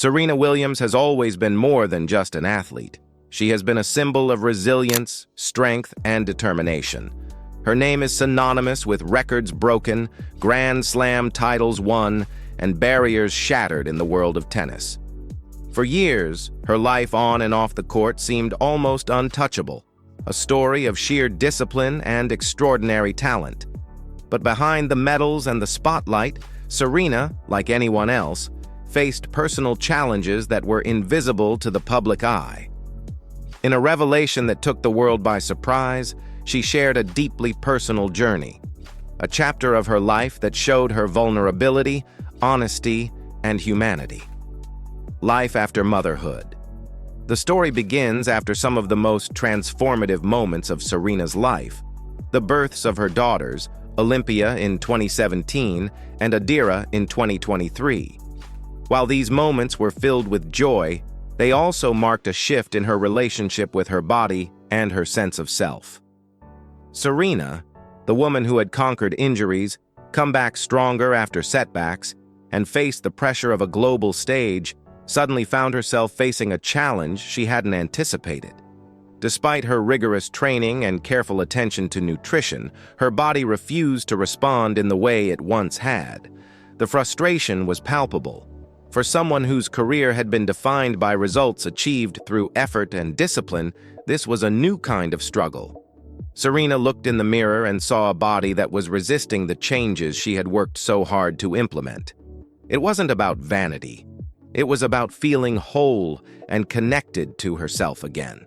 Serena Williams has always been more than just an athlete. She has been a symbol of resilience, strength, and determination. Her name is synonymous with records broken, Grand Slam titles won, and barriers shattered in the world of tennis. For years, her life on and off the court seemed almost untouchable, a story of sheer discipline and extraordinary talent. But behind the medals and the spotlight, Serena, like anyone else, faced personal challenges that were invisible to the public eye. In a revelation that took the world by surprise, she shared a deeply personal journey, a chapter of her life that showed her vulnerability, honesty, and humanity. Life after motherhood. The story begins after some of the most transformative moments of Serena's life, the births of her daughters, Olympia in 2017 and Adira in 2023. While these moments were filled with joy, they also marked a shift in her relationship with her body and her sense of self. Serena, the woman who had conquered injuries, come back stronger after setbacks, and faced the pressure of a global stage, suddenly found herself facing a challenge she hadn't anticipated. Despite her rigorous training and careful attention to nutrition, her body refused to respond in the way it once had. The frustration was palpable. For someone whose career had been defined by results achieved through effort and discipline, this was a new kind of struggle. Serena looked in the mirror and saw a body that was resisting the changes she had worked so hard to implement. It wasn't about vanity. It was about feeling whole and connected to herself again.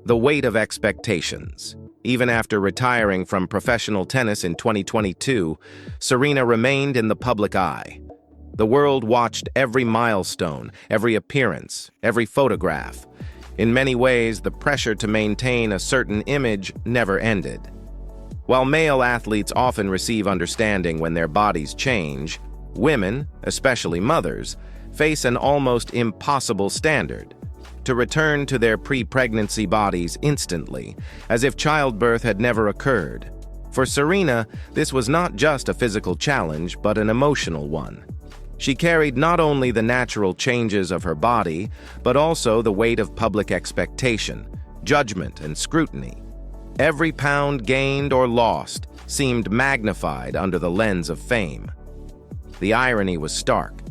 The weight of expectations. Even after retiring from professional tennis in 2022, Serena remained in the public eye. The world watched every milestone, every appearance, every photograph. In many ways, the pressure to maintain a certain image never ended. While male athletes often receive understanding when their bodies change, women, especially mothers, face an almost impossible standard: to return to their pre-pregnancy bodies instantly, as if childbirth had never occurred. For Serena, this was not just a physical challenge, but an emotional one. She carried not only the natural changes of her body, but also the weight of public expectation, judgment, and scrutiny. Every pound gained or lost seemed magnified under the lens of fame. The irony was stark.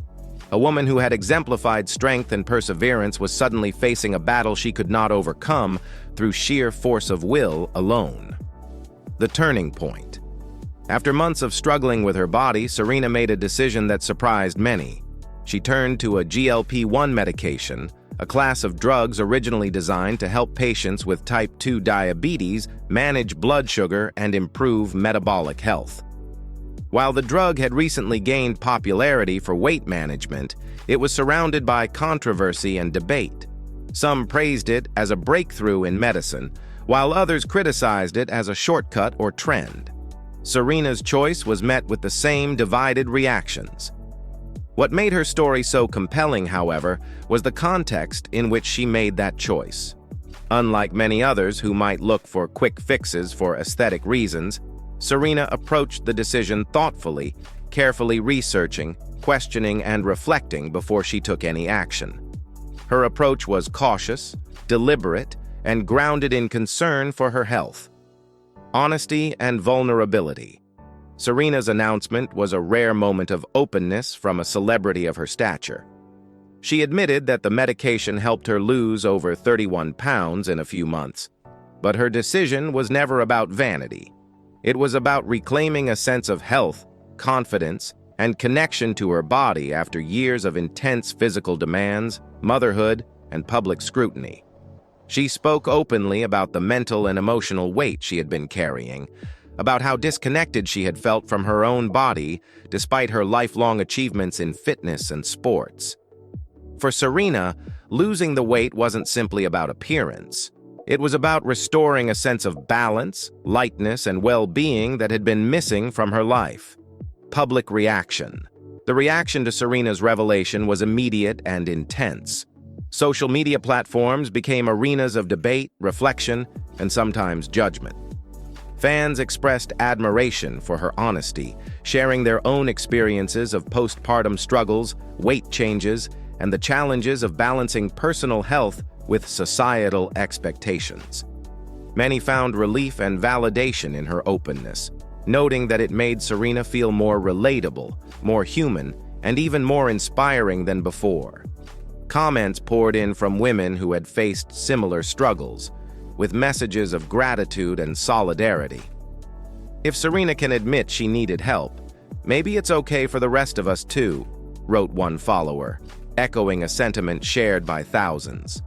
A woman who had exemplified strength and perseverance was suddenly facing a battle she could not overcome through sheer force of will alone. The turning point. After months of struggling with her body, Serena made a decision that surprised many. She turned to a GLP-1 medication, a class of drugs originally designed to help patients with type 2 diabetes manage blood sugar and improve metabolic health. While the drug had recently gained popularity for weight management, it was surrounded by controversy and debate. Some praised it as a breakthrough in medicine, while others criticized it as a shortcut or trend. Serena's choice was met with the same divided reactions. What made her story so compelling, however, was the context in which she made that choice. Unlike many others who might look for quick fixes for aesthetic reasons, Serena approached the decision thoughtfully, carefully researching, questioning, and reflecting before she took any action. Her approach was cautious, deliberate, and grounded in concern for her health. Honesty and vulnerability. Serena's announcement was a rare moment of openness from a celebrity of her stature. She admitted that the medication helped her lose over 31 pounds in a few months, but her decision was never about vanity. It was about reclaiming a sense of health, confidence, and connection to her body after years of intense physical demands, motherhood, and public scrutiny. She spoke openly about the mental and emotional weight she had been carrying, about how disconnected she had felt from her own body despite her lifelong achievements in fitness and sports. For Serena, losing the weight wasn't simply about appearance. It was about restoring a sense of balance, lightness, and well-being that had been missing from her life. Public reaction. The reaction to Serena's revelation was immediate and intense. Social media platforms became arenas of debate, reflection, and sometimes judgment. Fans expressed admiration for her honesty, sharing their own experiences of postpartum struggles, weight changes, and the challenges of balancing personal health with societal expectations. Many found relief and validation in her openness, noting that it made Serena feel more relatable, more human, and even more inspiring than before. Comments poured in from women who had faced similar struggles, with messages of gratitude and solidarity. "If Serena can admit she needed help, maybe it's okay for the rest of us too," wrote one follower, echoing a sentiment shared by thousands.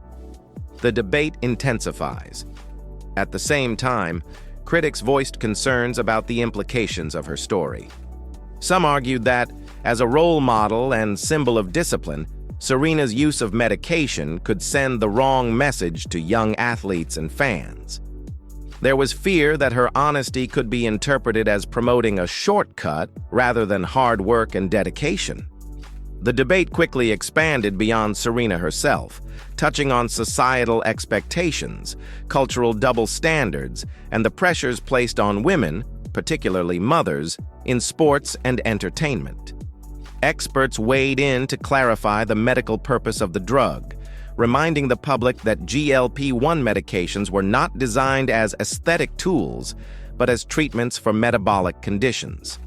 The debate intensifies. At the same time, critics voiced concerns about the implications of her story. Some argued that, as a role model and symbol of discipline, Serena's use of medication could send the wrong message to young athletes and fans. There was fear that her honesty could be interpreted as promoting a shortcut rather than hard work and dedication. The debate quickly expanded beyond Serena herself, touching on societal expectations, cultural double standards, and the pressures placed on women, particularly mothers, in sports and entertainment. Experts weighed in to clarify the medical purpose of the drug, reminding the public that GLP-1 medications were not designed as aesthetic tools, but as treatments for metabolic conditions.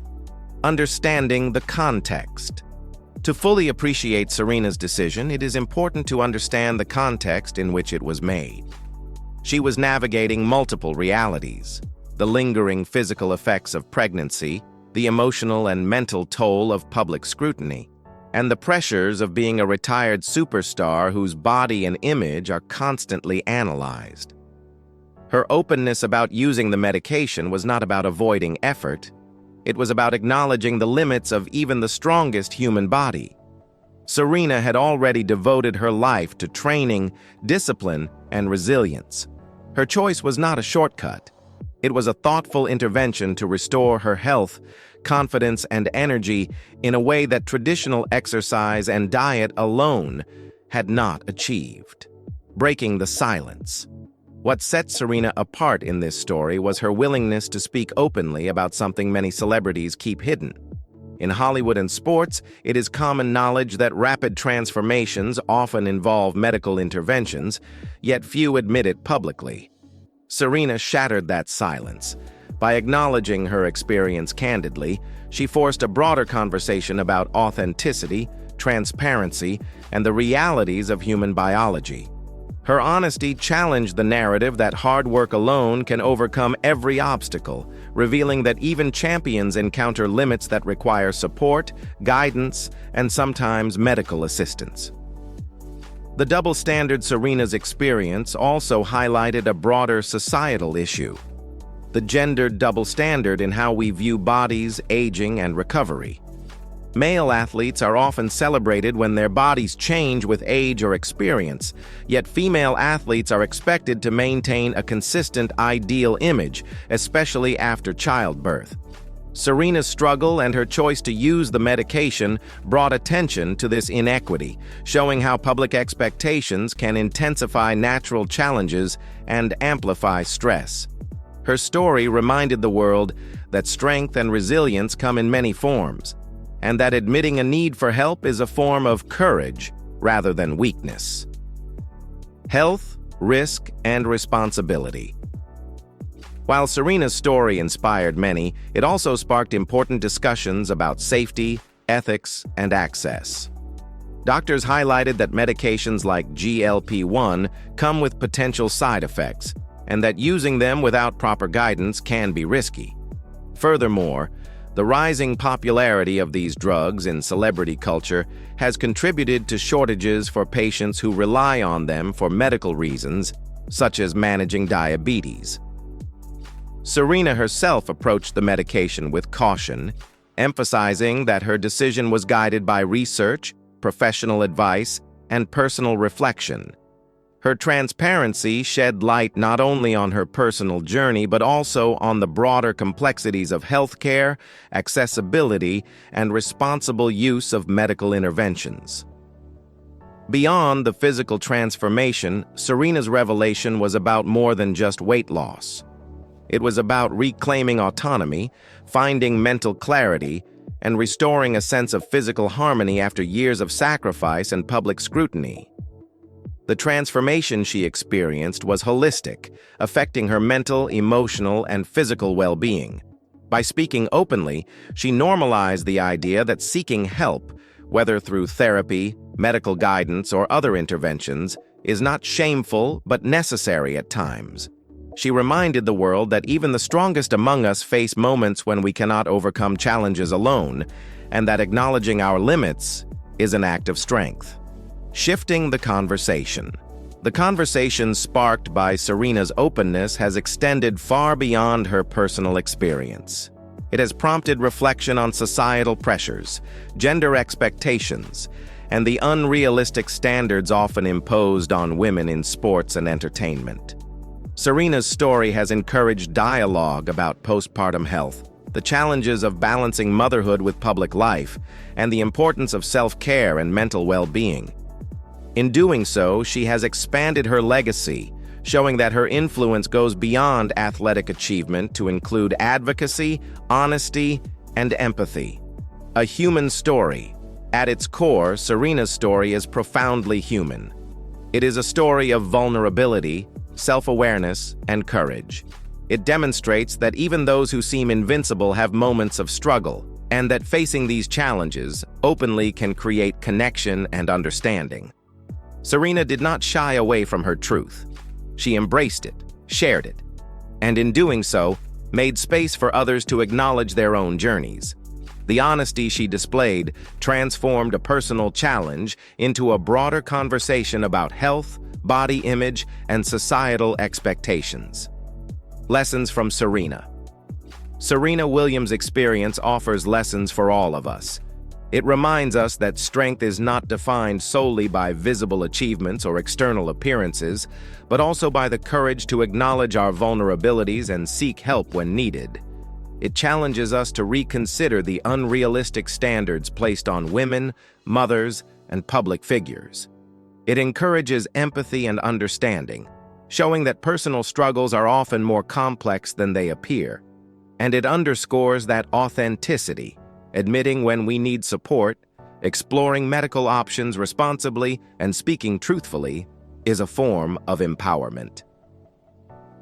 Understanding the context. To fully appreciate Serena's decision, it is important to understand the context in which it was made. She was navigating multiple realities: the lingering physical effects of pregnancy, the emotional and mental toll of public scrutiny, and the pressures of being a retired superstar whose body and image are constantly analyzed. Her openness about using the medication was not about avoiding effort. It was about acknowledging the limits of even the strongest human body. Serena had already devoted her life to training, discipline, and resilience. Her choice was not a shortcut. It was a thoughtful intervention to restore her health, confidence, and energy in a way that traditional exercise and diet alone had not achieved. Breaking the silence. What set Serena apart in this story was her willingness to speak openly about something many celebrities keep hidden. In Hollywood and sports, it is common knowledge that rapid transformations often involve medical interventions, yet few admit it publicly. Serena shattered that silence. By acknowledging her experience candidly, she forced a broader conversation about authenticity, transparency, and the realities of human biology. Her honesty challenged the narrative that hard work alone can overcome every obstacle, revealing that even champions encounter limits that require support, guidance, and sometimes medical assistance. The double standard Serena's experience also highlighted a broader societal issue: the gendered double standard in how we view bodies, aging, and recovery. Male athletes are often celebrated when their bodies change with age or experience, yet female athletes are expected to maintain a consistent ideal image, especially after childbirth. Serena's struggle and her choice to use the medication brought attention to this inequity, showing how public expectations can intensify natural challenges and amplify stress. Her story reminded the world that strength and resilience come in many forms, and that admitting a need for help is a form of courage rather than weakness. Health, risk, and responsibility. While Serena's story inspired many, it also sparked important discussions about safety, ethics, and access. Doctors highlighted that medications like GLP-1 come with potential side effects, and that using them without proper guidance can be risky. Furthermore, the rising popularity of these drugs in celebrity culture has contributed to shortages for patients who rely on them for medical reasons, such as managing diabetes. Serena herself approached the medication with caution, emphasizing that her decision was guided by research, professional advice, and personal reflection. Her transparency shed light not only on her personal journey but also on the broader complexities of healthcare, accessibility, and responsible use of medical interventions. Beyond the physical transformation, Serena's revelation was about more than just weight loss. It was about reclaiming autonomy, finding mental clarity, and restoring a sense of physical harmony after years of sacrifice and public scrutiny. The transformation she experienced was holistic, affecting her mental, emotional, and physical well-being. By speaking openly, she normalized the idea that seeking help, whether through therapy, medical guidance, or other interventions, is not shameful but necessary at times. She reminded the world that even the strongest among us face moments when we cannot overcome challenges alone, and that acknowledging our limits is an act of strength. Shifting the conversation. The conversation sparked by Serena's openness has extended far beyond her personal experience. It has prompted reflection on societal pressures, gender expectations, and the unrealistic standards often imposed on women in sports and entertainment. Serena's story has encouraged dialogue about postpartum health, the challenges of balancing motherhood with public life, and the importance of self-care and mental well-being. In doing so, she has expanded her legacy, showing that her influence goes beyond athletic achievement to include advocacy, honesty, and empathy. A human story. At its core, Serena's story is profoundly human. It is a story of vulnerability, self-awareness, and courage. It demonstrates that even those who seem invincible have moments of struggle, and that facing these challenges openly can create connection and understanding. Serena did not shy away from her truth. She embraced it, shared it, and in doing so, made space for others to acknowledge their own journeys. The honesty she displayed transformed a personal challenge into a broader conversation about health, body image, and societal expectations. Lessons from Serena. Serena Williams' experience offers lessons for all of us. It reminds us that strength is not defined solely by visible achievements or external appearances, but also by the courage to acknowledge our vulnerabilities and seek help when needed. It challenges us to reconsider the unrealistic standards placed on women, mothers, and public figures. It encourages empathy and understanding, showing that personal struggles are often more complex than they appear. And it underscores that authenticity, admitting when we need support, exploring medical options responsibly, and speaking truthfully is a form of empowerment.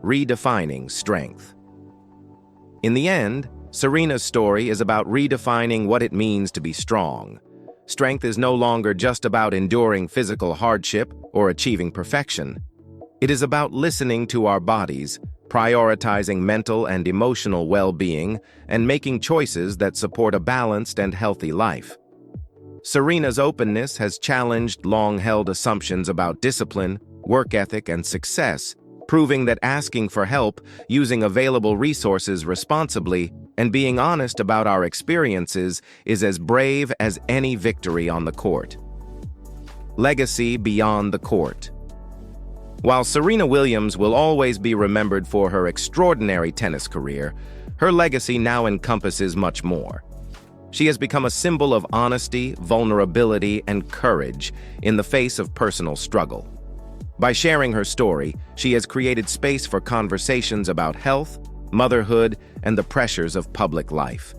Redefining strength. In the end, Serena's story is about redefining what it means to be strong. Strength is no longer just about enduring physical hardship or achieving perfection. It is about listening to our bodies, prioritizing mental and emotional well-being, and making choices that support a balanced and healthy life. Serena's openness has challenged long-held assumptions about discipline, work ethic, and success, proving that asking for help, using available resources responsibly, and being honest about our experiences is as brave as any victory on the court. Legacy beyond the court. While Serena Williams will always be remembered for her extraordinary tennis career, her legacy now encompasses much more. She has become a symbol of honesty, vulnerability, and courage in the face of personal struggle. By sharing her story, she has created space for conversations about health, motherhood, and the pressures of public life.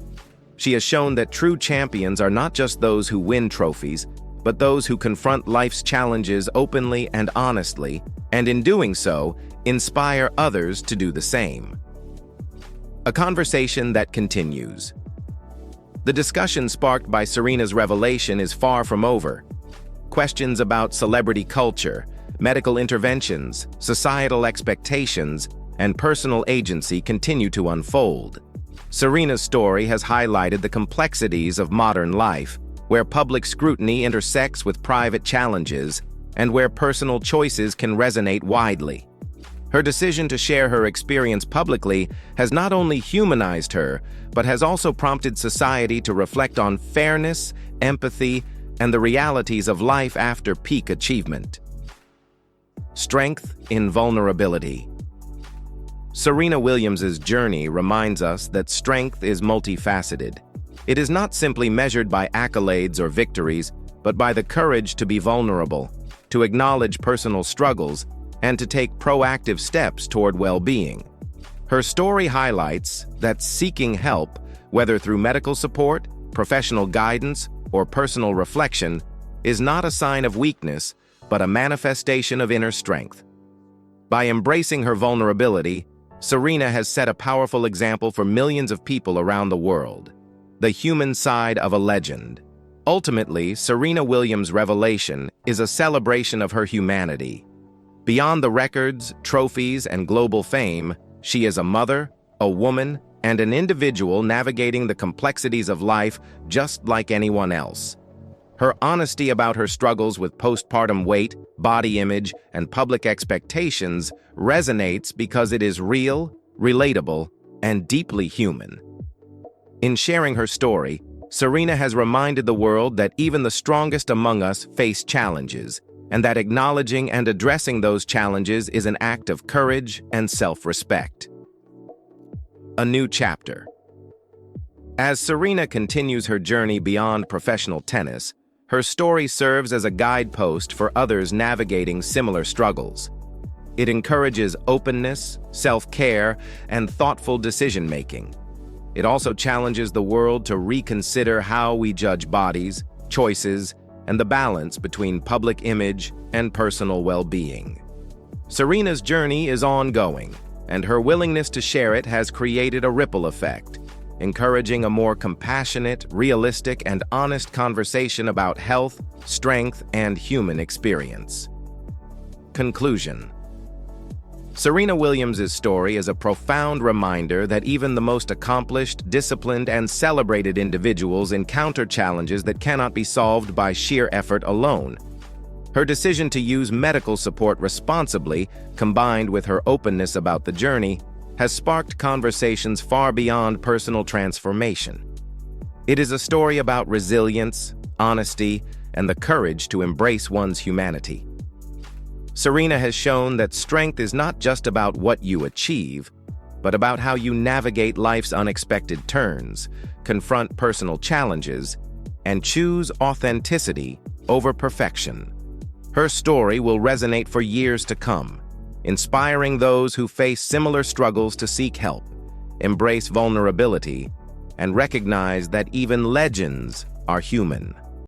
She has shown that true champions are not just those who win trophies, but those who confront life's challenges openly and honestly, and in doing so, inspire others to do the same. A conversation that continues. The discussion sparked by Serena's revelation is far from over. Questions about celebrity culture, medical interventions, societal expectations, and personal agency continue to unfold. Serena's story has highlighted the complexities of modern life, where public scrutiny intersects with private challenges, and where personal choices can resonate widely. Her decision to share her experience publicly has not only humanized her, but has also prompted society to reflect on fairness, empathy, and the realities of life after peak achievement. Strength in vulnerability. Serena Williams' journey reminds us that strength is multifaceted. It is not simply measured by accolades or victories, but by the courage to be vulnerable, to acknowledge personal struggles, and to take proactive steps toward well-being. Her story highlights that seeking help, whether through medical support, professional guidance, or personal reflection is not a sign of weakness, but a manifestation of inner strength. By embracing her vulnerability, Serena has set a powerful example for millions of people around the world. The human side of a legend. Ultimately, Serena Williams' revelation is a celebration of her humanity. Beyond the records, trophies, and global fame, she is a mother, a woman, and an individual navigating the complexities of life just like anyone else. Her honesty about her struggles with postpartum weight, body image, and public expectations resonates because it is real, relatable, and deeply human. In sharing her story, Serena has reminded the world that even the strongest among us face challenges, and that acknowledging and addressing those challenges is an act of courage and self-respect. A new chapter. As Serena continues her journey beyond professional tennis, her story serves as a guidepost for others navigating similar struggles. It encourages openness, self-care, and thoughtful decision-making. It also challenges the world to reconsider how we judge bodies, choices, and the balance between public image and personal well-being. Serena's journey is ongoing, and her willingness to share it has created a ripple effect, encouraging a more compassionate, realistic, and honest conversation about health, strength, and human experience. Conclusion. Serena Williams' story is a profound reminder that even the most accomplished, disciplined, and celebrated individuals encounter challenges that cannot be solved by sheer effort alone. Her decision to use medical support responsibly, combined with her openness about the journey, has sparked conversations far beyond personal transformation. It is a story about resilience, honesty, and the courage to embrace one's humanity. Serena has shown that strength is not just about what you achieve, but about how you navigate life's unexpected turns, confront personal challenges, and choose authenticity over perfection. Her story will resonate for years to come, inspiring those who face similar struggles to seek help, embrace vulnerability, and recognize that even legends are human.